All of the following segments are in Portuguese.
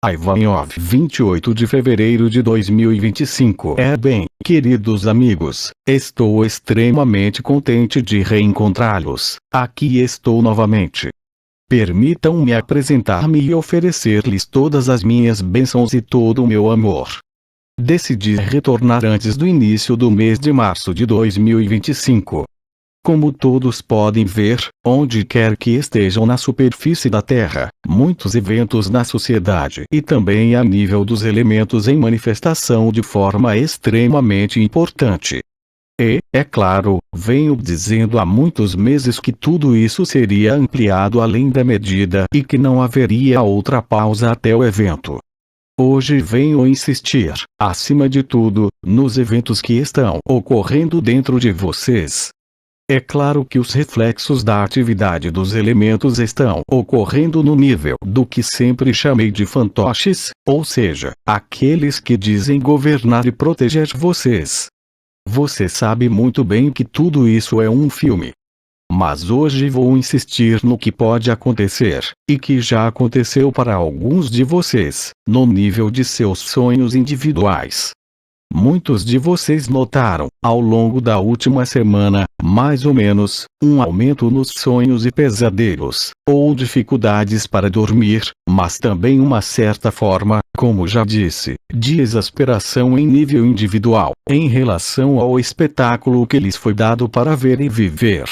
Ivanov, 28 de fevereiro de 2025. Bem, queridos amigos, estou extremamente contente de reencontrá-los. Aqui estou novamente. Permitam-me apresentar-me e oferecer-lhes todas as minhas bênçãos e todo o meu amor. Decidi retornar antes do início do mês de março de 2025. Como todos podem ver, onde quer que estejam na superfície da Terra, muitos eventos na sociedade e também a nível dos elementos em manifestação de forma extremamente importante. E, é claro, venho dizendo há muitos meses que tudo isso seria ampliado além da medida e que não haveria outra pausa até o evento. Hoje venho insistir, acima de tudo, nos eventos que estão ocorrendo dentro de vocês. É claro que os reflexos da atividade dos elementos estão ocorrendo no nível do que sempre chamei de fantoches, ou seja, aqueles que dizem governar e proteger vocês. Você sabe muito bem que tudo isso é um filme. Mas hoje vou insistir no que pode acontecer, e que já aconteceu para alguns de vocês, no nível de seus sonhos individuais. Muitos de vocês notaram, ao longo da última semana, mais ou menos, um aumento nos sonhos e pesadelos, ou dificuldades para dormir, mas também uma certa forma, como já disse, de exasperação em nível individual, em relação ao espetáculo que lhes foi dado para ver e viver.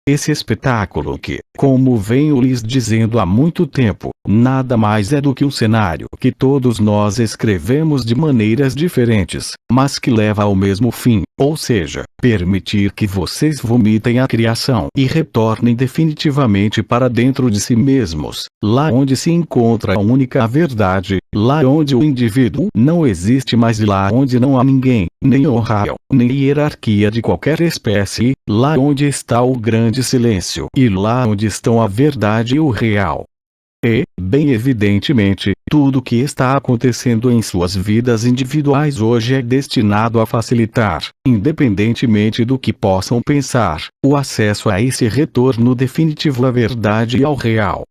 Esse espetáculo que, como venho lhes dizendo há muito tempo, nada mais é do que um cenário que todos nós escrevemos de maneiras diferentes, mas que leva ao mesmo fim, ou seja, permitir que vocês vomitem a criação e retornem definitivamente para dentro de si mesmos, lá onde se encontra a única verdade, lá onde o indivíduo não existe mais e lá onde não há ninguém, nem honra, nem hierarquia de qualquer espécie, lá onde está o grande silêncio e lá onde estão a verdade e o real. E, bem evidentemente, tudo o que está acontecendo em suas vidas individuais hoje é destinado a facilitar, independentemente do que possam pensar, o acesso a esse retorno definitivo à verdade e ao real.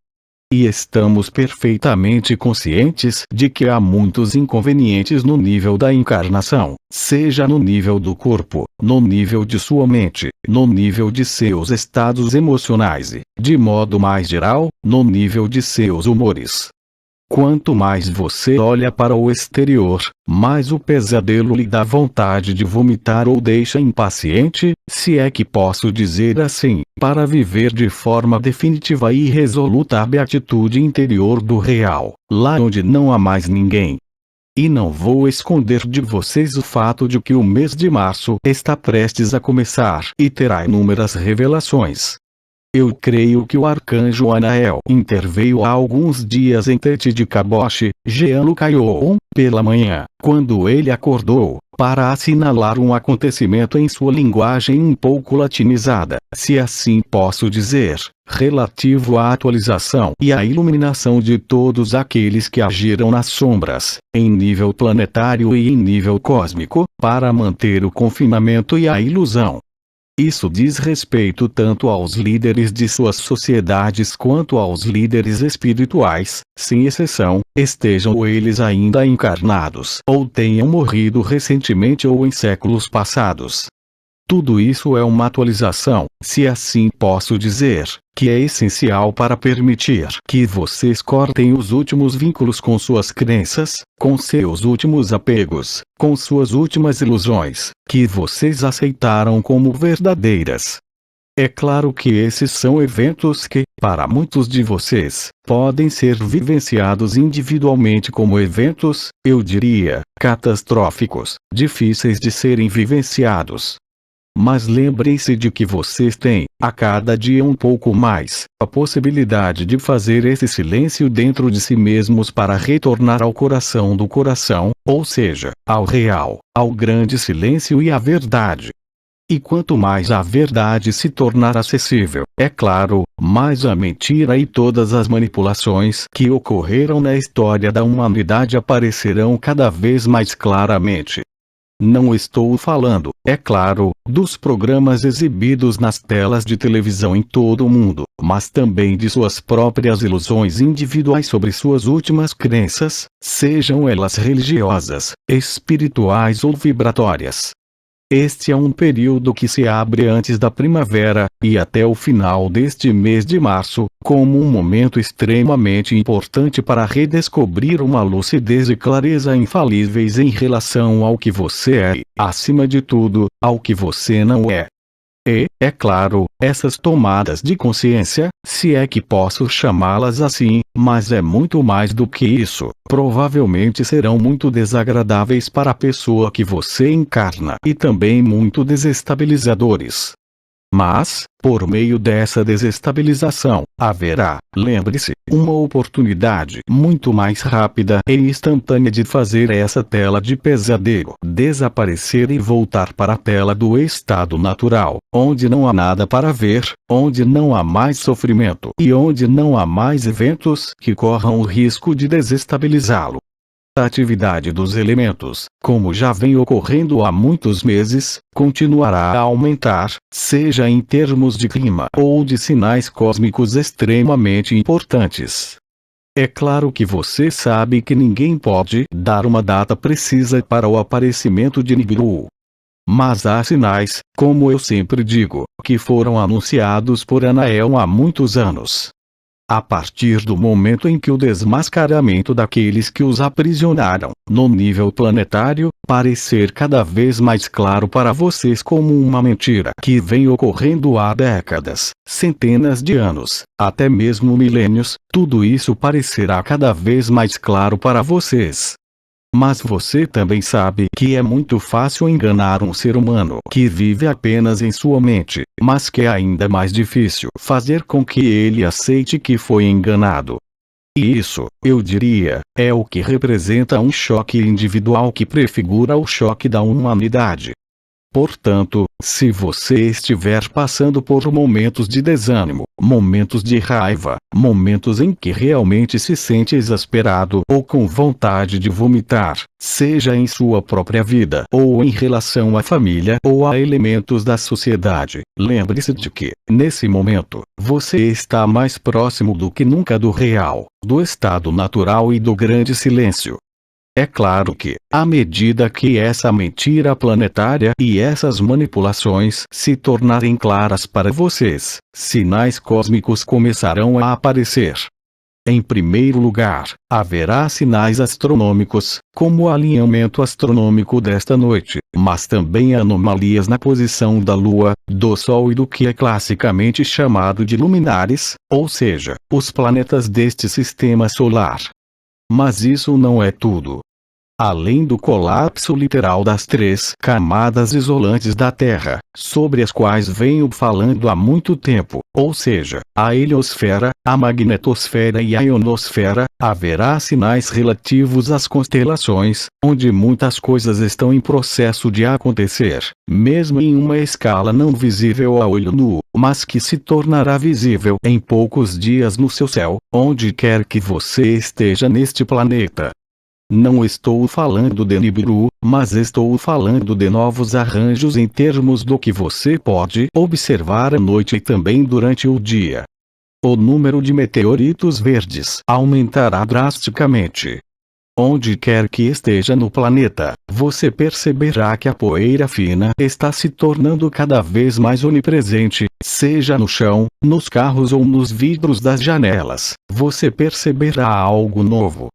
E estamos perfeitamente conscientes de que há muitos inconvenientes no nível da encarnação, seja no nível do corpo, no nível de sua mente, no nível de seus estados emocionais e, de modo mais geral, no nível de seus humores. Quanto mais você olha para o exterior, mais o pesadelo lhe dá vontade de vomitar ou deixa impaciente, se é que posso dizer assim, para viver de forma definitiva e resoluta a beatitude interior do real, lá onde não há mais ninguém. E não vou esconder de vocês o fato de que o mês de março está prestes a começar e terá inúmeras revelações. Eu creio que o arcanjo Anael interveio há alguns dias em Tete de Caboche, Jean-Luc pela manhã, quando ele acordou, para assinalar um acontecimento em sua linguagem um pouco latinizada, se assim posso dizer, relativo à atualização e à iluminação de todos aqueles que agiram nas sombras, em nível planetário e em nível cósmico, para manter o confinamento e a ilusão. Isso diz respeito tanto aos líderes de suas sociedades quanto aos líderes espirituais, sem exceção, estejam eles ainda encarnados ou tenham morrido recentemente ou em séculos passados. Tudo isso é uma atualização, se assim posso dizer, que é essencial para permitir que vocês cortem os últimos vínculos com suas crenças, com seus últimos apegos, com suas últimas ilusões, que vocês aceitaram como verdadeiras. É claro que esses são eventos que, para muitos de vocês, podem ser vivenciados individualmente como eventos, eu diria, catastróficos, difíceis de serem vivenciados. Mas lembrem-se de que vocês têm, a cada dia um pouco mais, a possibilidade de fazer esse silêncio dentro de si mesmos para retornar ao coração do coração, ou seja, ao real, ao grande silêncio e à verdade. E quanto mais a verdade se tornar acessível, é claro, mais a mentira e todas as manipulações que ocorreram na história da humanidade aparecerão cada vez mais claramente. Não estou falando, é claro, dos programas exibidos nas telas de televisão em todo o mundo, mas também de suas próprias ilusões individuais sobre suas últimas crenças, sejam elas religiosas, espirituais ou vibratórias. Este é um período que se abre antes da primavera, e até o final deste mês de março, como um momento extremamente importante para redescobrir uma lucidez e clareza infalíveis em relação ao que você é e, acima de tudo, ao que você não é. E, é claro, essas tomadas de consciência, se é que posso chamá-las assim, mas é muito mais do que isso, provavelmente serão muito desagradáveis para a pessoa que você encarna e também muito desestabilizadores. Mas, por meio dessa desestabilização, haverá, lembre-se, uma oportunidade muito mais rápida e instantânea de fazer essa tela de pesadelo desaparecer e voltar para a tela do estado natural, onde não há nada para ver, onde não há mais sofrimento e onde não há mais eventos que corram o risco de desestabilizá-lo. A atividade dos elementos, como já vem ocorrendo há muitos meses, continuará a aumentar, seja em termos de clima ou de sinais cósmicos extremamente importantes. É claro que você sabe que ninguém pode dar uma data precisa para o aparecimento de Nibiru. Mas há sinais, como eu sempre digo, que foram anunciados por Anael há muitos anos. A partir do momento em que o desmascaramento daqueles que os aprisionaram, no nível planetário, parecer cada vez mais claro para vocês como uma mentira que vem ocorrendo há décadas, centenas de anos, até mesmo milênios, tudo isso parecerá cada vez mais claro para vocês. Mas você também sabe que é muito fácil enganar um ser humano que vive apenas em sua mente, mas que é ainda mais difícil fazer com que ele aceite que foi enganado. E isso, eu diria, é o que representa um choque individual que prefigura o choque da humanidade. Portanto, se você estiver passando por momentos de desânimo, momentos de raiva, momentos em que realmente se sente exasperado ou com vontade de vomitar, seja em sua própria vida ou em relação à família ou a elementos da sociedade, lembre-se de que, nesse momento, você está mais próximo do que nunca do real, do estado natural e do grande silêncio. É claro que, à medida que essa mentira planetária e essas manipulações se tornarem claras para vocês, sinais cósmicos começarão a aparecer. Em primeiro lugar, haverá sinais astronômicos, como o alinhamento astronômico desta noite, mas também anomalias na posição da Lua, do Sol e do que é classicamente chamado de luminares, ou seja, os planetas deste sistema solar. Mas isso não é tudo. Além do colapso literal das 3 camadas isolantes da Terra, sobre as quais venho falando há muito tempo, ou seja, a heliosfera, a magnetosfera e a ionosfera, haverá sinais relativos às constelações, onde muitas coisas estão em processo de acontecer, mesmo em uma escala não visível a olho nu, mas que se tornará visível em poucos dias no seu céu, onde quer que você esteja neste planeta. Não estou falando de Nibiru, mas estou falando de novos arranjos em termos do que você pode observar à noite e também durante o dia. O número de meteoritos verdes aumentará drasticamente. Onde quer que esteja no planeta, você perceberá que a poeira fina está se tornando cada vez mais onipresente, seja no chão, nos carros ou nos vidros das janelas. Você perceberá algo novo.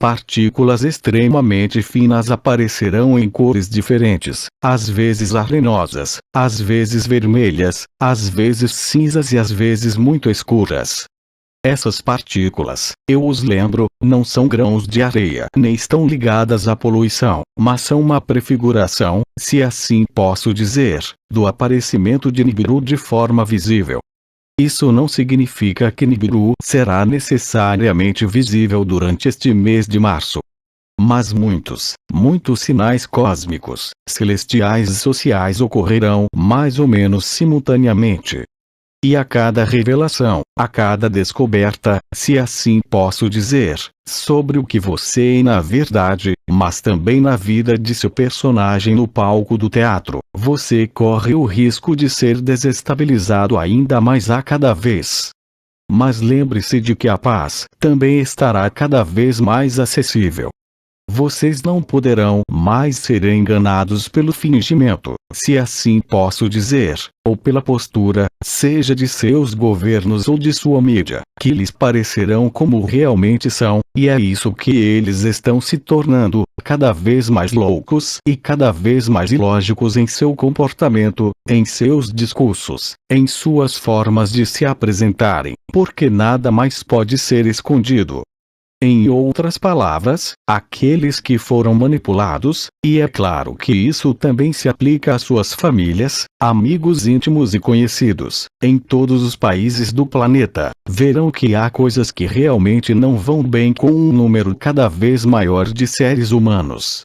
Partículas extremamente finas aparecerão em cores diferentes, às vezes arenosas, às vezes vermelhas, às vezes cinzas e às vezes muito escuras. Essas partículas, eu os lembro, não são grãos de areia nem estão ligadas à poluição, mas são uma prefiguração, se assim posso dizer, do aparecimento de Nibiru de forma visível. Isso não significa que Nibiru será necessariamente visível durante este mês de março. Mas muitos sinais cósmicos, celestiais e sociais ocorrerão mais ou menos simultaneamente. E a cada revelação, a cada descoberta, se assim posso dizer, sobre o que você é na verdade, mas também na vida de seu personagem no palco do teatro, você corre o risco de ser desestabilizado ainda mais a cada vez. Mas lembre-se de que a paz também estará cada vez mais acessível. Vocês não poderão mais ser enganados pelo fingimento, se assim posso dizer, ou pela postura, seja de seus governos ou de sua mídia, que lhes parecerão como realmente são, e é isso que eles estão se tornando, cada vez mais loucos e cada vez mais ilógicos em seu comportamento, em seus discursos, em suas formas de se apresentarem, porque nada mais pode ser escondido. Em outras palavras, aqueles que foram manipulados, e é claro que isso também se aplica às suas famílias, amigos íntimos e conhecidos, em todos os países do planeta, verão que há coisas que realmente não vão bem com um número cada vez maior de seres humanos.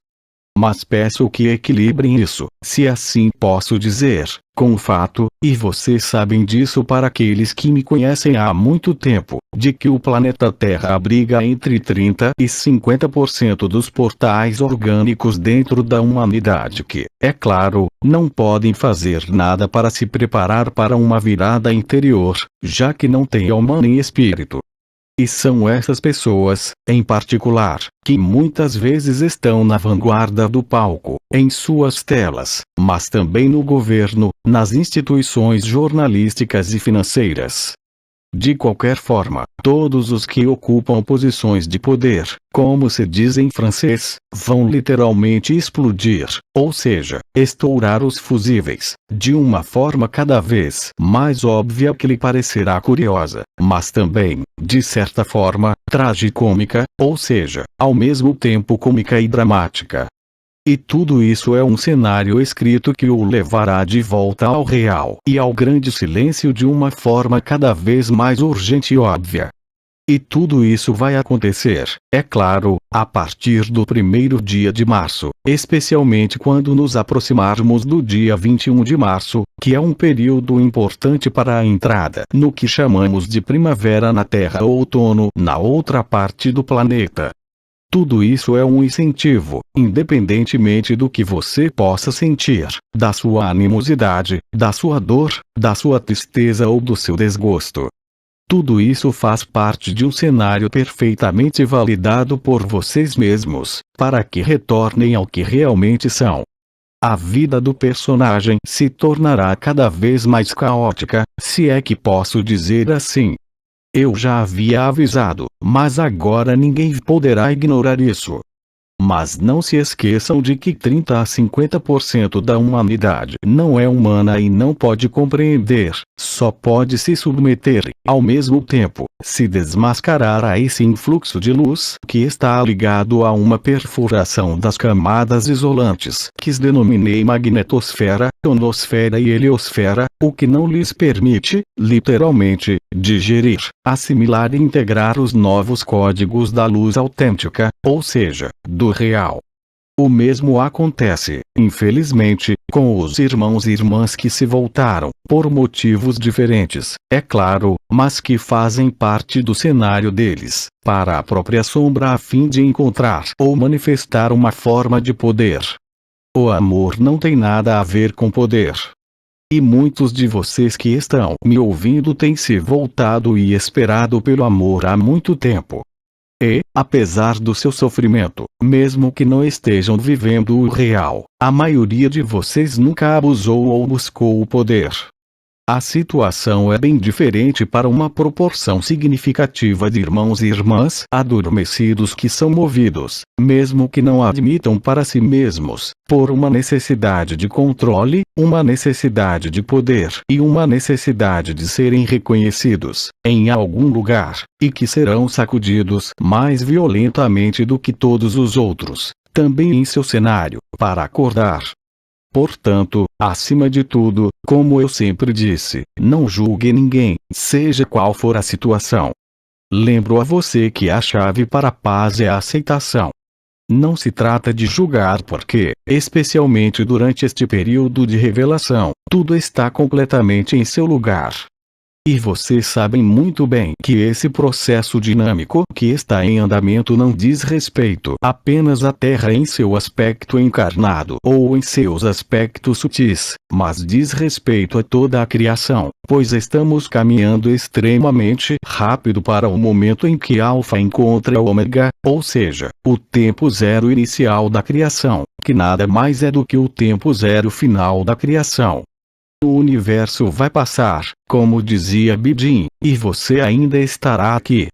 Mas peço que equilibrem isso, se assim posso dizer, com o fato, e vocês sabem disso para aqueles que me conhecem há muito tempo, de que o planeta Terra abriga entre 30 e 50% dos portais orgânicos dentro da humanidade que, é claro, não podem fazer nada para se preparar para uma virada interior, já que não têm alma nem espírito. E são essas pessoas, em particular, que muitas vezes estão na vanguarda do palco, em suas telas, mas também no governo, nas instituições jornalísticas e financeiras. De qualquer forma, todos os que ocupam posições de poder, como se diz em francês, vão literalmente explodir, ou seja, estourar os fusíveis, de uma forma cada vez mais óbvia que lhe parecerá curiosa, mas também, de certa forma, tragicômica, ou seja, ao mesmo tempo cômica e dramática. E tudo isso é um cenário escrito que o levará de volta ao real e ao grande silêncio de uma forma cada vez mais urgente e óbvia. E tudo isso vai acontecer, é claro, a partir do primeiro dia de março, especialmente quando nos aproximarmos do dia 21 de março, que é um período importante para a entrada no que chamamos de primavera na Terra ou outono na outra parte do planeta. Tudo isso é um incentivo, independentemente do que você possa sentir, da sua animosidade, da sua dor, da sua tristeza ou do seu desgosto. Tudo isso faz parte de um cenário perfeitamente validado por vocês mesmos, para que retornem ao que realmente são. A vida do personagem se tornará cada vez mais caótica, se é que posso dizer assim. Eu já havia avisado, mas agora ninguém poderá ignorar isso. Mas não se esqueçam de que 30 a 50% da humanidade não é humana e não pode compreender, só pode se submeter, ao mesmo tempo, se desmascarar a esse influxo de luz que está ligado a uma perfuração das camadas isolantes, que denominei magnetosfera, ionosfera e heliosfera, o que não lhes permite, literalmente, digerir, assimilar e integrar os novos códigos da luz autêntica, ou seja, do real. O mesmo acontece, infelizmente, com os irmãos e irmãs que se voltaram, por motivos diferentes, é claro, mas que fazem parte do cenário deles, para a própria sombra a fim de encontrar ou manifestar uma forma de poder. O amor não tem nada a ver com poder. E muitos de vocês que estão me ouvindo têm se voltado e esperado pelo amor há muito tempo. E, apesar do seu sofrimento, mesmo que não estejam vivendo o real, a maioria de vocês nunca abusou ou buscou o poder. A situação é bem diferente para uma proporção significativa de irmãos e irmãs adormecidos que são movidos, mesmo que não admitam para si mesmos, por uma necessidade de controle, uma necessidade de poder e uma necessidade de serem reconhecidos, em algum lugar, e que serão sacudidos mais violentamente do que todos os outros, também em seu cenário, para acordar. Portanto, acima de tudo, como eu sempre disse, não julgue ninguém, seja qual for a situação. Lembro a você que a chave para a paz é a aceitação. Não se trata de julgar porque, especialmente durante este período de revelação, tudo está completamente em seu lugar. E vocês sabem muito bem que esse processo dinâmico que está em andamento não diz respeito apenas à Terra em seu aspecto encarnado ou em seus aspectos sutis, mas diz respeito a toda a criação, pois estamos caminhando extremamente rápido para o momento em que Alfa encontra Ômega, ou seja, o tempo zero inicial da criação, que nada mais é do que o tempo zero final da criação. O universo vai passar, como dizia Bidin, e você ainda estará aqui.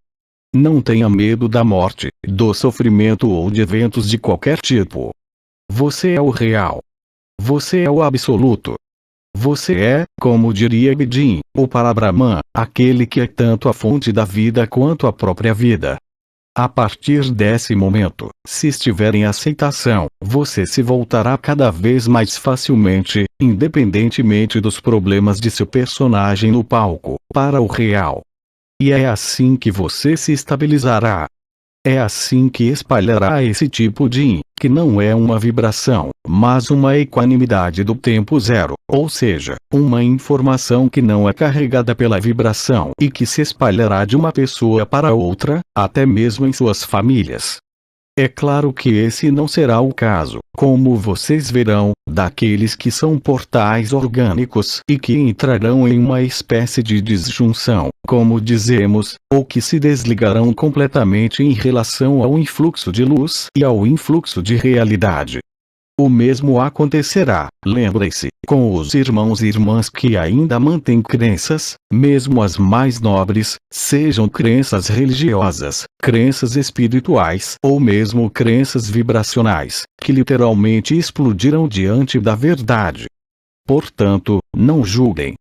Não tenha medo da morte, do sofrimento ou de eventos de qualquer tipo. Você é o real. Você é o absoluto. Você é, como diria Bidin, o Parabrahman, aquele que é tanto a fonte da vida quanto a própria vida. A partir desse momento, se estiver em aceitação, você se voltará cada vez mais facilmente, independentemente dos problemas de seu personagem no palco, para o real. E é assim que você se estabilizará. É assim que espalhará esse tipo de yin, que não é uma vibração, mas uma equanimidade do tempo zero, ou seja, uma informação que não é carregada pela vibração e que se espalhará de uma pessoa para outra, até mesmo em suas famílias. É claro que esse não será o caso, como vocês verão, daqueles que são portais orgânicos e que entrarão em uma espécie de disjunção, como dizemos, ou que se desligarão completamente em relação ao influxo de luz e ao influxo de realidade. O mesmo acontecerá, lembre-se, com os irmãos e irmãs que ainda mantêm crenças, mesmo as mais nobres, sejam crenças religiosas, crenças espirituais ou mesmo crenças vibracionais, que literalmente explodiram diante da verdade. Portanto, não julguem.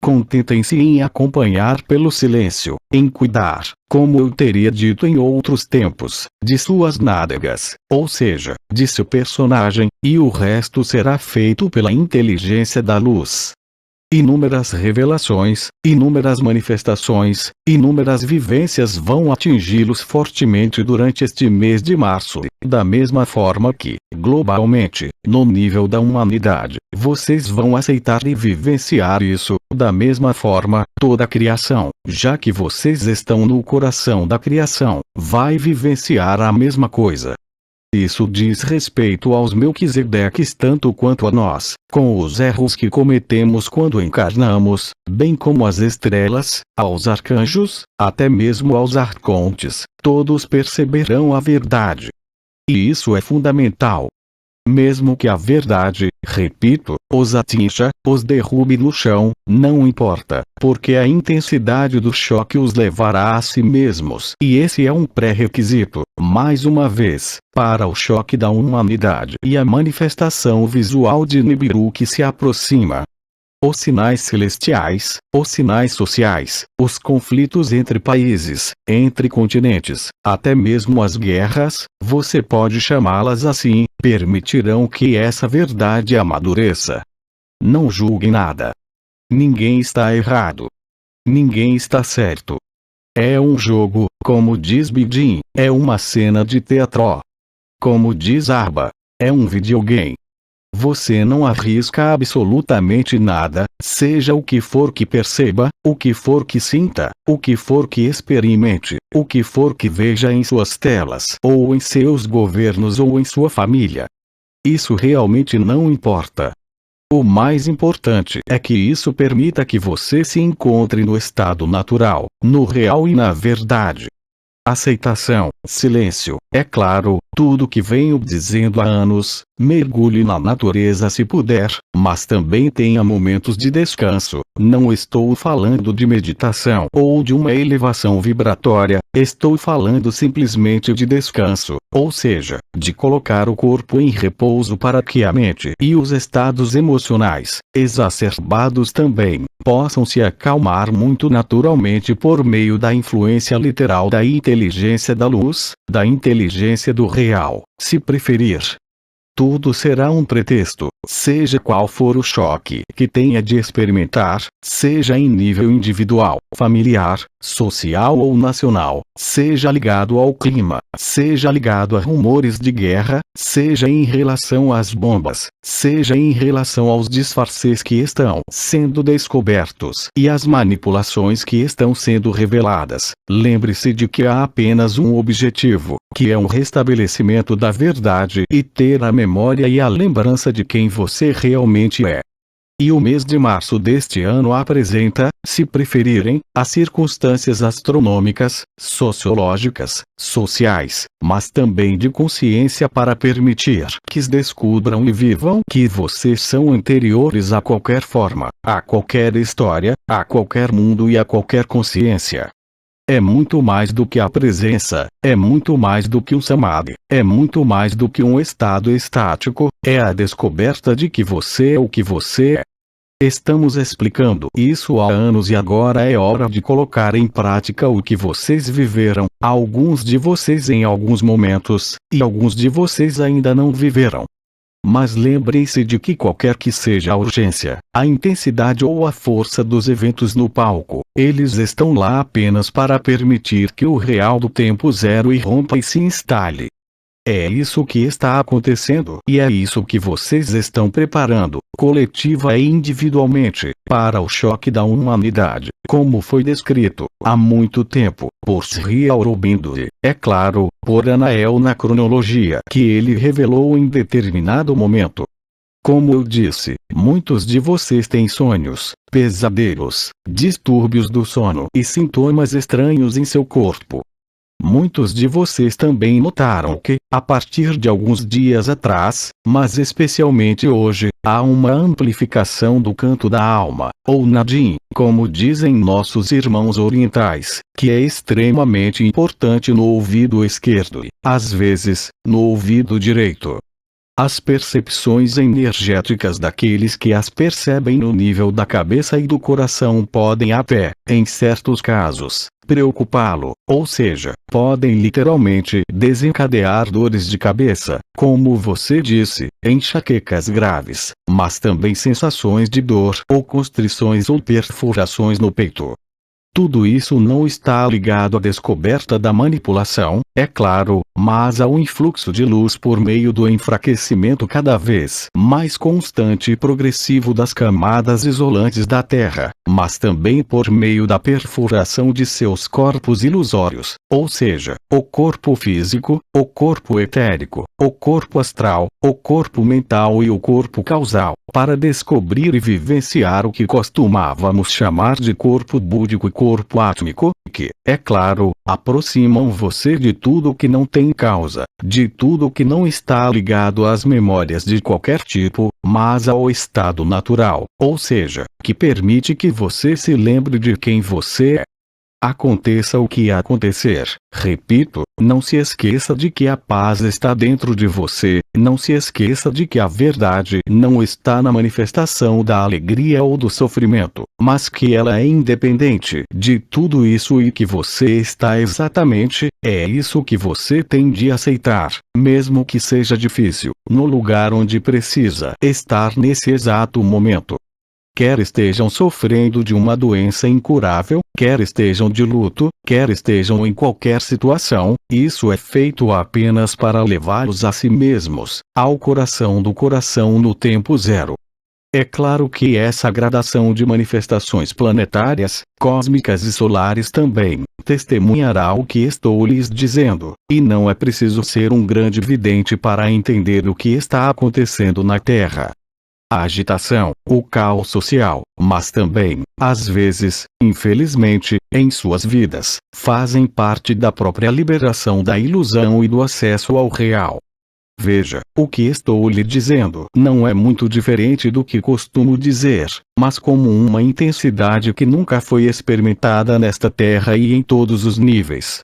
Contentem-se em acompanhar pelo silêncio, em cuidar, como eu teria dito em outros tempos, de suas nádegas, ou seja, de seu personagem, e o resto será feito pela inteligência da luz. Inúmeras revelações, inúmeras manifestações, inúmeras vivências vão atingi-los fortemente durante este mês de março, da mesma forma que, globalmente, no nível da humanidade, vocês vão aceitar e vivenciar isso, da mesma forma, toda a criação, já que vocês estão no coração da criação, vai vivenciar a mesma coisa. Isso diz respeito aos Melquisedeques tanto quanto a nós, com os erros que cometemos quando encarnamos, bem como às estrelas, aos arcanjos, até mesmo aos arcontes, todos perceberão a verdade. E isso é fundamental. Mesmo que a verdade, repito, os atinja, os derrube no chão, não importa, porque a intensidade do choque os levará a si mesmos. E esse é um pré-requisito, mais uma vez, para o choque da humanidade e a manifestação visual de Nibiru que se aproxima. Os sinais celestiais, os sinais sociais, os conflitos entre países, entre continentes, até mesmo as guerras, você pode chamá-las assim, permitirão que essa verdade amadureça. Não julguem nada. Ninguém está errado. Ninguém está certo. É um jogo, como diz Bidin, é uma cena de teatro. Como diz Arba, é um videogame. Você não arrisca absolutamente nada, seja o que for que perceba, o que for que sinta, o que for que experimente, o que for que veja em suas telas, ou em seus governos ou em sua família. Isso realmente não importa. O mais importante é que isso permita que você se encontre no estado natural, no real e na verdade. Aceitação, silêncio, é claro, tudo que venho dizendo há anos, mergulhe na natureza se puder, mas também tenha momentos de descanso. Não estou falando de meditação ou de uma elevação vibratória, estou falando simplesmente de descanso, ou seja, de colocar o corpo em repouso para que a mente e os estados emocionais, exacerbados também, possam se acalmar muito naturalmente por meio da influência literal da inteligência da luz, da inteligência do real, se preferir. Tudo será um pretexto, seja qual for o choque que tenha de experimentar, seja em nível individual, familiar, social ou nacional, seja ligado ao clima, seja ligado a rumores de guerra, seja em relação às bombas, seja em relação aos disfarces que estão sendo descobertos e às manipulações que estão sendo reveladas. Lembre-se de que há apenas um objetivo, que é o restabelecimento da verdade e ter a memória e a lembrança de quem você realmente é. E o mês de março deste ano apresenta, se preferirem, as circunstâncias astronômicas, sociológicas, sociais, mas também de consciência para permitir que descubram e vivam que vocês são anteriores a qualquer forma, a qualquer história, a qualquer mundo e a qualquer consciência. É muito mais do que a presença, é muito mais do que um samadhi, é muito mais do que um estado estático, é a descoberta de que você é o que você é. Estamos explicando isso há anos e agora é hora de colocar em prática o que vocês viveram, alguns de vocês em alguns momentos, e alguns de vocês ainda não viveram. Mas lembrem-se de que qualquer que seja a urgência, a intensidade ou a força dos eventos no palco, eles estão lá apenas para permitir que o real do tempo zero irrompa e se instale. É isso que está acontecendo e é isso que vocês estão preparando, coletiva e individualmente, para o choque da humanidade, como foi descrito, há muito tempo, por Sri Aurobindo e, é claro, por Anael na cronologia que ele revelou em determinado momento. Como eu disse, muitos de vocês têm sonhos, pesadelos, distúrbios do sono e sintomas estranhos em seu corpo. Muitos de vocês também notaram que, a partir de alguns dias atrás, mas especialmente hoje, há uma amplificação do canto da alma, ou nadin, como dizem nossos irmãos orientais, que é extremamente importante no ouvido esquerdo e, às vezes, no ouvido direito. As percepções energéticas daqueles que as percebem no nível da cabeça e do coração podem até, em certos casos, preocupá-lo, ou seja, podem literalmente desencadear dores de cabeça, como você disse, enxaquecas graves, mas também sensações de dor ou constrições ou perfurações no peito. Tudo isso não está ligado à descoberta da manipulação, é claro, mas ao influxo de luz por meio do enfraquecimento cada vez mais constante e progressivo das camadas isolantes da Terra, mas também por meio da perfuração de seus corpos ilusórios, ou seja, o corpo físico, o corpo etérico, o corpo astral, o corpo mental e o corpo causal, para descobrir e vivenciar o que costumávamos chamar de corpo búdico e corpo átmico, que, é claro, aproximam você de tudo que não tem causa, de tudo que não está ligado às memórias de qualquer tipo, mas ao estado natural, ou seja, que permite que você se lembre de quem você é. Aconteça o que acontecer, repito, não se esqueça de que a paz está dentro de você, não se esqueça de que a verdade não está na manifestação da alegria ou do sofrimento, mas que ela é independente de tudo isso e que você está exatamente, é isso que você tem de aceitar, mesmo que seja difícil, no lugar onde precisa estar nesse exato momento. Quer estejam sofrendo de uma doença incurável, quer estejam de luto, quer estejam em qualquer situação, isso é feito apenas para levá-los a si mesmos, ao coração do coração no tempo zero. É claro que essa gradação de manifestações planetárias, cósmicas e solares também testemunhará o que estou lhes dizendo, e não é preciso ser um grande vidente para entender o que está acontecendo na Terra. A agitação, o caos social, mas também, às vezes, infelizmente, em suas vidas, fazem parte da própria liberação da ilusão e do acesso ao real. Veja, o que estou lhe dizendo não é muito diferente do que costumo dizer, mas como uma intensidade que nunca foi experimentada nesta Terra e em todos os níveis.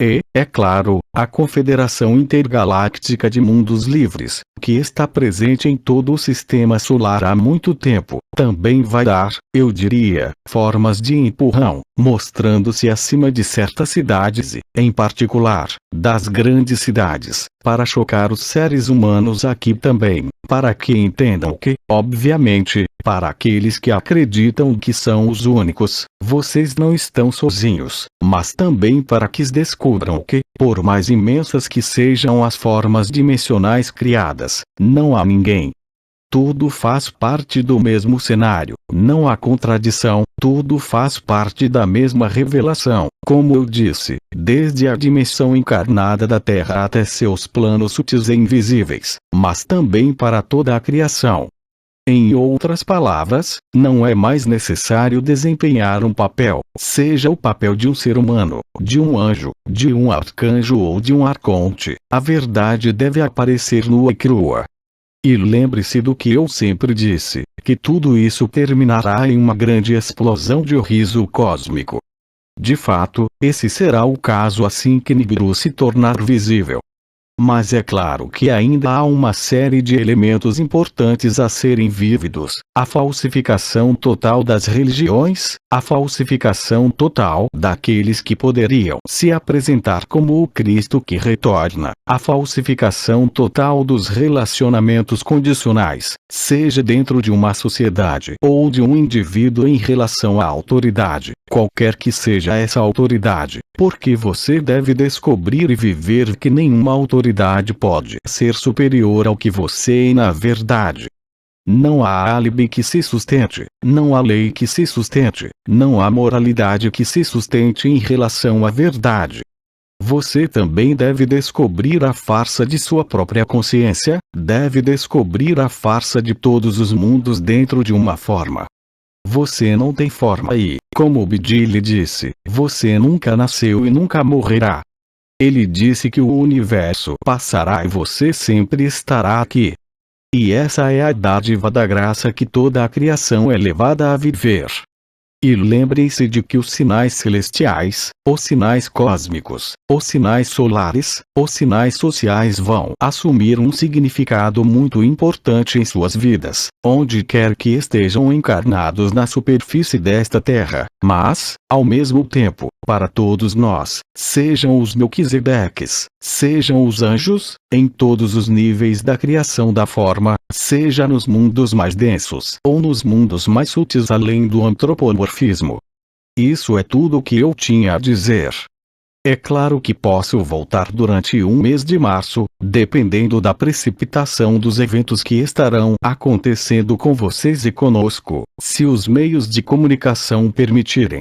E, é claro, a Confederação Intergaláctica de Mundos Livres, que está presente em todo o Sistema Solar há muito tempo, também vai dar, eu diria, formas de empurrão, mostrando-se acima de certas cidades e, em particular, das grandes cidades, para chocar os seres humanos aqui também, para que entendam que, obviamente, para aqueles que acreditam que são os únicos, vocês não estão sozinhos, mas também para que descubram que, por mais imensas que sejam as formas dimensionais criadas, não há ninguém. Tudo faz parte do mesmo cenário, não há contradição, tudo faz parte da mesma revelação, como eu disse, desde a dimensão encarnada da Terra até seus planos sutis e invisíveis, mas também para toda a criação. Em outras palavras, não é mais necessário desempenhar um papel, seja o papel de um ser humano, de um anjo, de um arcanjo ou de um arconte, a verdade deve aparecer nua e crua. E lembre-se do que eu sempre disse, que tudo isso terminará em uma grande explosão de riso cósmico. De fato, esse será o caso assim que Nibiru se tornar visível. Mas é claro que ainda há uma série de elementos importantes a serem vívidos: a falsificação total das religiões, a falsificação total daqueles que poderiam se apresentar como o Cristo que retorna, a falsificação total dos relacionamentos condicionais, seja dentro de uma sociedade ou de um indivíduo em relação à autoridade, qualquer que seja essa autoridade, porque você deve descobrir e viver que nenhuma autoridade pode ser superior ao que você é na verdade. Não há álibi que se sustente, não há lei que se sustente, não há moralidade que se sustente em relação à verdade. Você também deve descobrir a farsa de sua própria consciência, deve descobrir a farsa de todos os mundos dentro de uma forma. Você não tem forma e, como Bidi lhe disse, você nunca nasceu e nunca morrerá. Ele disse que o universo passará e você sempre estará aqui. E essa é a dádiva da graça que toda a criação é levada a viver. E lembrem-se de que os sinais celestiais, os sinais cósmicos, os sinais solares, os sinais sociais vão assumir um significado muito importante em suas vidas, onde quer que estejam encarnados na superfície desta terra, mas, ao mesmo tempo, para todos nós, sejam os Melquisedeques, sejam os anjos, em todos os níveis da criação da forma, seja nos mundos mais densos ou nos mundos mais sutis além do antropomorfismo. Isso é tudo o que eu tinha a dizer. É claro que posso voltar durante um mês de março, dependendo da precipitação dos eventos que estarão acontecendo com vocês e conosco, se os meios de comunicação permitirem.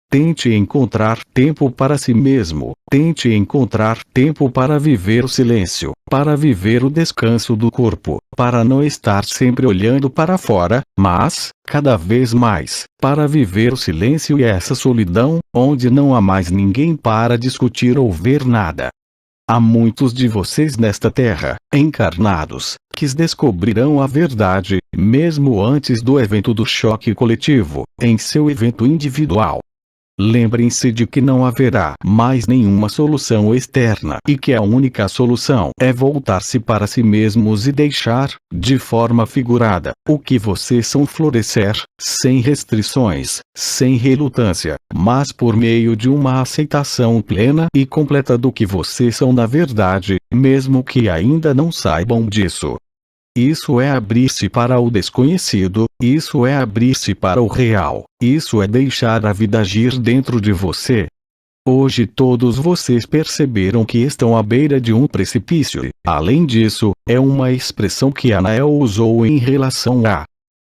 Tente encontrar tempo para si mesmo, tente encontrar tempo para viver o silêncio, para viver o descanso do corpo, para não estar sempre olhando para fora, mas, cada vez mais, para viver o silêncio e essa solidão, onde não há mais ninguém para discutir ou ver nada. Há muitos de vocês nesta terra, encarnados, que descobrirão a verdade, mesmo antes do evento do choque coletivo, em seu evento individual. Lembrem-se de que não haverá mais nenhuma solução externa e que a única solução é voltar-se para si mesmos e deixar, de forma figurada, o que vocês são florescer, sem restrições, sem relutância, mas por meio de uma aceitação plena e completa do que vocês são na verdade, mesmo que ainda não saibam disso. Isso é abrir-se para o desconhecido, isso é abrir-se para o real, isso é deixar a vida agir dentro de você. Hoje todos vocês perceberam que estão à beira de um precipício e, além disso, é uma expressão que Anael usou em relação a...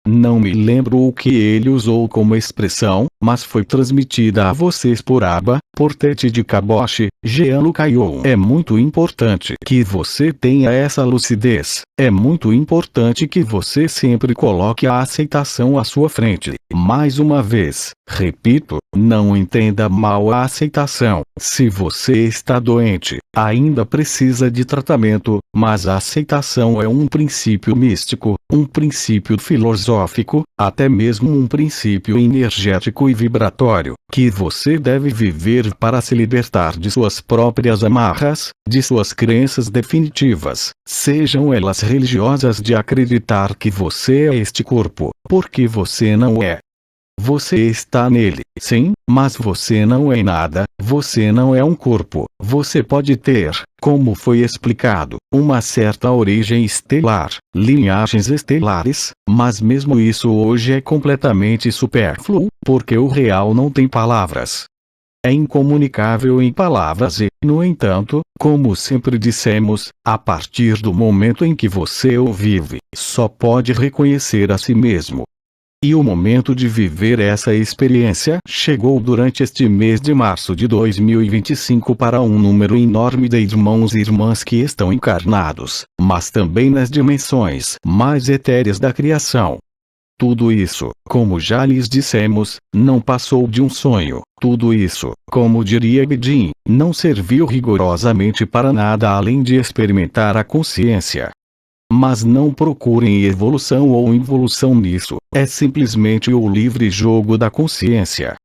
Não me lembro o que ele usou como expressão, mas foi transmitida a vocês por Abba, por Tete de Kabosh, Jean Caion. É muito importante que você tenha essa lucidez. É muito importante que você sempre coloque a aceitação à sua frente. Mais uma vez, repito, não entenda mal a aceitação. Se você está doente, ainda precisa de tratamento, mas a aceitação é um princípio místico, um princípio filosófico, até mesmo um princípio energético e vibratório, que você deve viver para se libertar de suas próprias amarras, de suas crenças definitivas, sejam elas religiosas, de acreditar que você é este corpo, porque você não é. Você está nele, sim, mas você não é nada, você não é um corpo. Você pode ter, como foi explicado, uma certa origem estelar, linhagens estelares, mas mesmo isso hoje é completamente supérfluo, porque o real não tem palavras. É incomunicável em palavras e, no entanto, como sempre dissemos, a partir do momento em que você o vive, só pode reconhecer a si mesmo. E o momento de viver essa experiência chegou durante este mês de março de 2025 para um número enorme de irmãos e irmãs que estão encarnados, mas também nas dimensões mais etéreas da criação. Tudo isso, como já lhes dissemos, não passou de um sonho. Tudo isso, como diria Bedin, não serviu rigorosamente para nada além de experimentar a consciência. Mas não procurem evolução ou involução nisso, é simplesmente o livre jogo da consciência.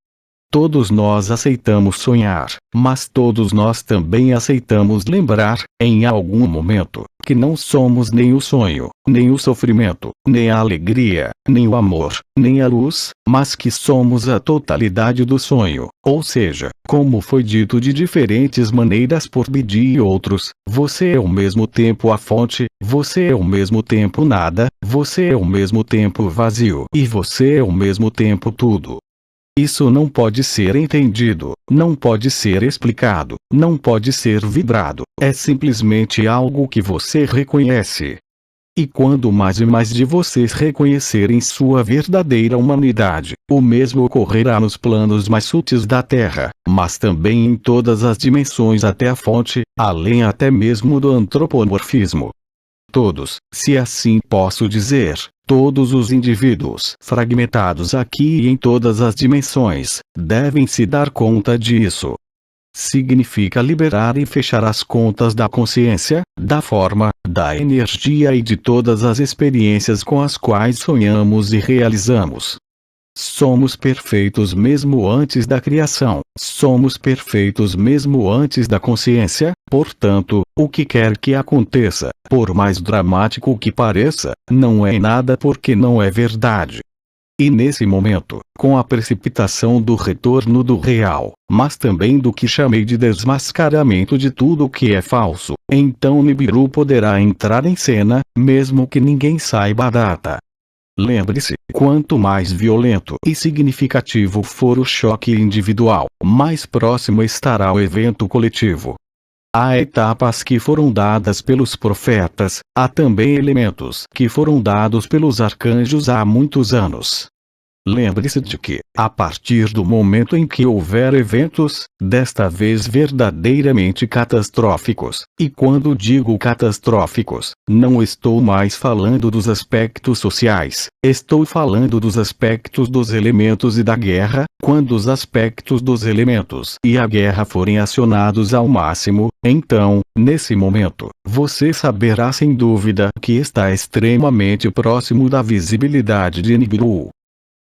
Todos nós aceitamos sonhar, mas todos nós também aceitamos lembrar, em algum momento, que não somos nem o sonho, nem o sofrimento, nem a alegria, nem o amor, nem a luz, mas que somos a totalidade do sonho. Ou seja, como foi dito de diferentes maneiras por Bidi e outros, você é ao mesmo tempo a fonte, você é ao mesmo tempo nada, você é ao mesmo tempo vazio e você é ao mesmo tempo tudo. Isso não pode ser entendido, não pode ser explicado, não pode ser vibrado, é simplesmente algo que você reconhece. E quando mais e mais de vocês reconhecerem sua verdadeira humanidade, o mesmo ocorrerá nos planos mais sutis da Terra, mas também em todas as dimensões até a fonte, além até mesmo do antropomorfismo. Todos, se assim posso dizer, todos os indivíduos fragmentados aqui e em todas as dimensões, devem se dar conta disso. Significa liberar e fechar as contas da consciência, da forma, da energia e de todas as experiências com as quais sonhamos e realizamos. Somos perfeitos mesmo antes da criação, somos perfeitos mesmo antes da consciência, portanto, o que quer que aconteça, por mais dramático que pareça, não é nada porque não é verdade. E nesse momento, com a precipitação do retorno do real, mas também do que chamei de desmascaramento de tudo o que é falso, então Nibiru poderá entrar em cena, mesmo que ninguém saiba a data. Lembre-se, quanto mais violento e significativo for o choque individual, mais próximo estará o evento coletivo. Há etapas que foram dadas pelos profetas, há também elementos que foram dados pelos arcanjos há muitos anos. Lembre-se de que, a partir do momento em que houver eventos, desta vez verdadeiramente catastróficos, e quando digo catastróficos, não estou mais falando dos aspectos sociais, estou falando dos aspectos dos elementos e da guerra, quando os aspectos dos elementos e a guerra forem acionados ao máximo, então, nesse momento, você saberá sem dúvida que está extremamente próximo da visibilidade de Nibiru.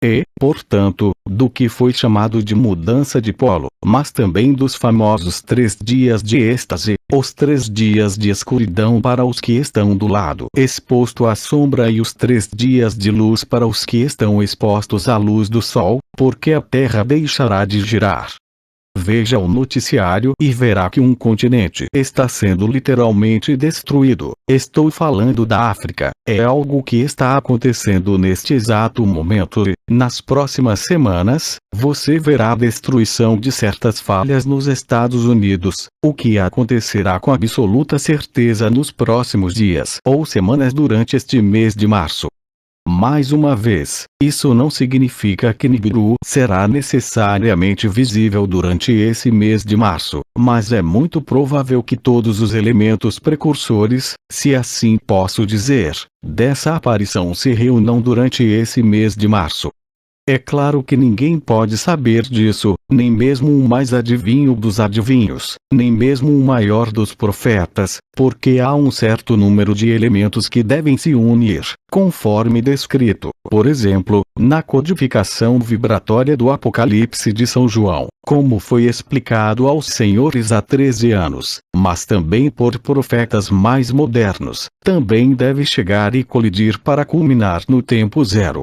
E, portanto, do que foi chamado de mudança de polo, mas também dos famosos 3 dias de êxtase, os 3 dias de escuridão para os que estão do lado exposto à sombra e os 3 dias de luz para os que estão expostos à luz do sol, porque a Terra deixará de girar. Veja o noticiário e verá que um continente está sendo literalmente destruído. Estou falando da África. É algo que está acontecendo neste exato momento e, nas próximas semanas, você verá a destruição de certas falhas nos Estados Unidos, o que acontecerá com absoluta certeza nos próximos dias ou semanas durante este mês de março. Mais uma vez, isso não significa que Nibiru será necessariamente visível durante esse mês de março, mas é muito provável que todos os elementos precursores, se assim posso dizer, dessa aparição se reúnam durante esse mês de março. É claro que ninguém pode saber disso, nem mesmo o mais adivinho dos adivinhos, nem mesmo o maior dos profetas, porque há um certo número de elementos que devem se unir, conforme descrito, por exemplo, na codificação vibratória do Apocalipse de São João, como foi explicado aos senhores há 13 anos, mas também por profetas mais modernos, também deve chegar e colidir para culminar no tempo zero.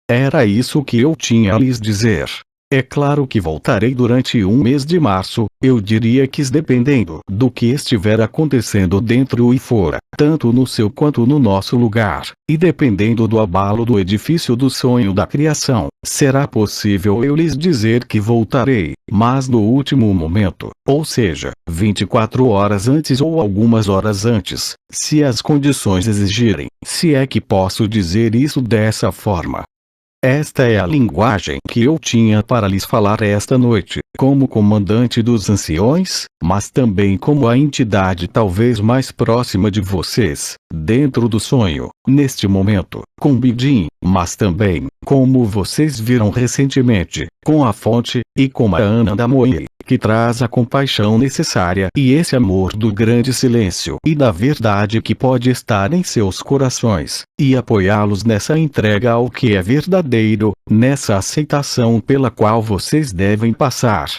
Era isso que eu tinha a lhes dizer. É claro que voltarei durante um mês de março, eu diria que dependendo do que estiver acontecendo dentro e fora, tanto no seu quanto no nosso lugar, e dependendo do abalo do edifício do sonho da criação, será possível eu lhes dizer que voltarei, mas no último momento, ou seja, 24 horas antes ou algumas horas antes, se as condições exigirem, se é que posso dizer isso dessa forma. Esta é a linguagem que eu tinha para lhes falar esta noite, como comandante dos anciões, mas também como a entidade talvez mais próxima de vocês, dentro do sonho, neste momento, com Bidin, mas também, como vocês viram recentemente, com a fonte, e com a Ananda Moyi, que traz a compaixão necessária e esse amor do grande silêncio e da verdade que pode estar em seus corações, e apoiá-los nessa entrega ao que é verdadeiro, nessa aceitação pela qual vocês devem passar.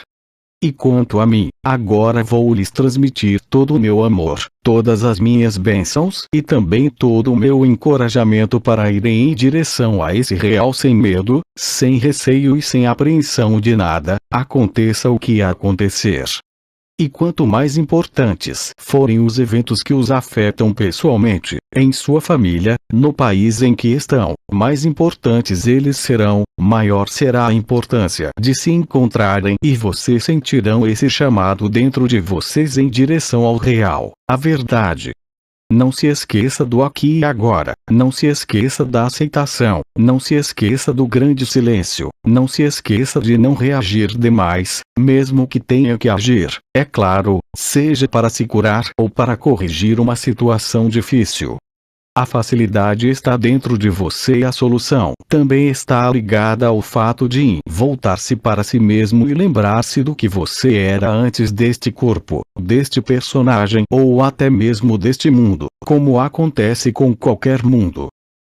E quanto a mim, agora vou lhes transmitir todo o meu amor, todas as minhas bênçãos e também todo o meu encorajamento para irem em direção a esse real sem medo, sem receio e sem apreensão de nada, aconteça o que acontecer. E quanto mais importantes forem os eventos que os afetam pessoalmente, em sua família, no país em que estão, mais importantes eles serão, maior será a importância de se encontrarem e vocês sentirão esse chamado dentro de vocês em direção ao real, à verdade. Não se esqueça do aqui e agora, não se esqueça da aceitação, não se esqueça do grande silêncio, não se esqueça de não reagir demais, mesmo que tenha que agir, é claro, seja para se curar ou para corrigir uma situação difícil. A facilidade está dentro de você e a solução também está ligada ao fato de voltar-se para si mesmo e lembrar-se do que você era antes deste corpo, deste personagem ou até mesmo deste mundo, como acontece com qualquer mundo.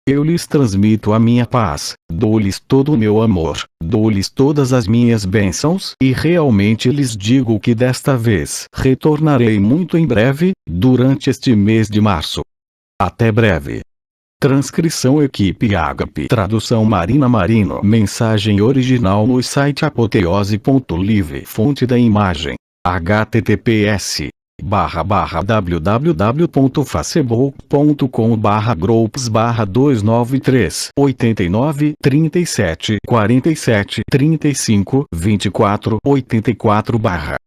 Eu lhes transmito a minha paz, dou-lhes todo o meu amor, dou-lhes todas as minhas bênçãos e realmente lhes digo que desta vez retornarei muito em breve, durante este mês de março. Até breve. Transcrição Equipe Ágape. Tradução Marina Marino. Mensagem original no site apoteose.live. Fonte da imagem: https://www.facebook.com/groups/293 89 37 47 35 24 84/